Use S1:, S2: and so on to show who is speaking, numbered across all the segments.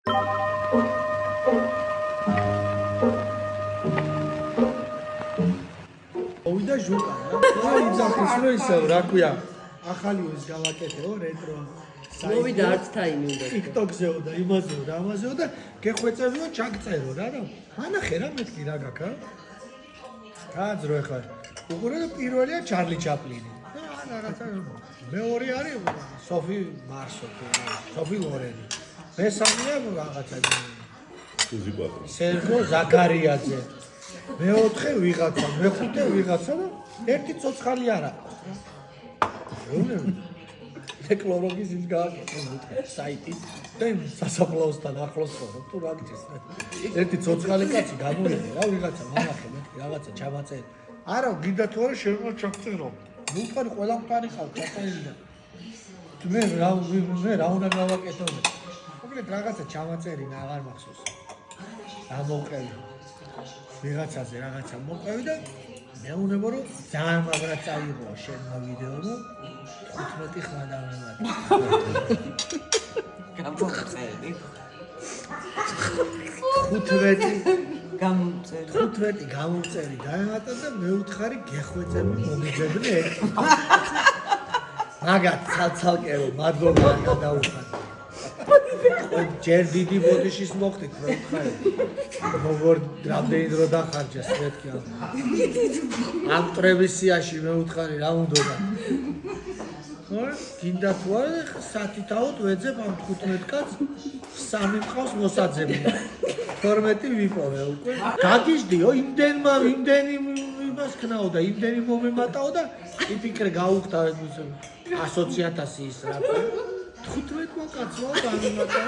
S1: მოვიდა ჟუკა რა იძახის რომ ისევ რა ქვია ახალი ის გავაკეთეო რეტრო
S2: მოვიდა არც თაიმი უნდა
S1: TikTok-ზეო და იმაზეო და ამაზეო და გეხვეწებიო ჩაგწერო რა მანახე რა მეთქი რა გაქა გაძრო ახლა უყურე და პირველია ჩარლი ჩაპლინი და რაღაცა მეორე არის სოფი მარსო სოფი ლორენი მესამეა რაღაცა სერგო ზაქარიაძე მეოთხე ვიღაცა მეხუთე ვიღაცა და ერთი ცოცხალი არა ეკლოროგის ის გააკეთე საიტით და სასაფლაოსთან ახლოს ხომ თუ რა გიჩეს ერთი ცოცხალი კაცი გამოვიდა რა ვიღაცა მანახე მეთქი რაღაცა ჩამაწერი არა გინდა თუ არა შეიძლება ჩაგწერო ნუ თქვენ ყველა მყარი ხალხ ჩაწერილი მე რა უნდა გავაკეთო მოკლედ რაღაცა ჩამაწერი და აღარ მახსოვს ამოვყევი ვიღაცაზე რაღაცა მოყევი და მეუბნება რომ ძალიან მაგრად წაიღო შენმა ვიდეო 15 ხმა დავემატე
S2: გამომწერი
S1: 15 გამომწერი დავემატე და მეუთხარი გეხვეწები მომიძებნე მაგათ ცალცალკე რომ მადლობა გადაუხადე ჯერ დიდი ბოდიშის მოხდით მეუთხარი როგორ რამდენი დრო დახარჯეს მეთქი ამ მტრების სიაში მეუთხარი რა უნდოდა გინდა თუ არა სათითაოდ ვეძებ ამ 15 კაცს 3 მყავს მოსაძებნი 12 ვიპოვე უკვე გაგიჟდიო იმდენი იმას ქნაო და იმდენი მომემატაო და იფიქრე გაუხდა ასოციაციას ის რა 15 კაცმა გამიმატა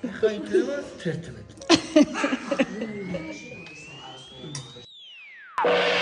S1: ეხა იქნება 11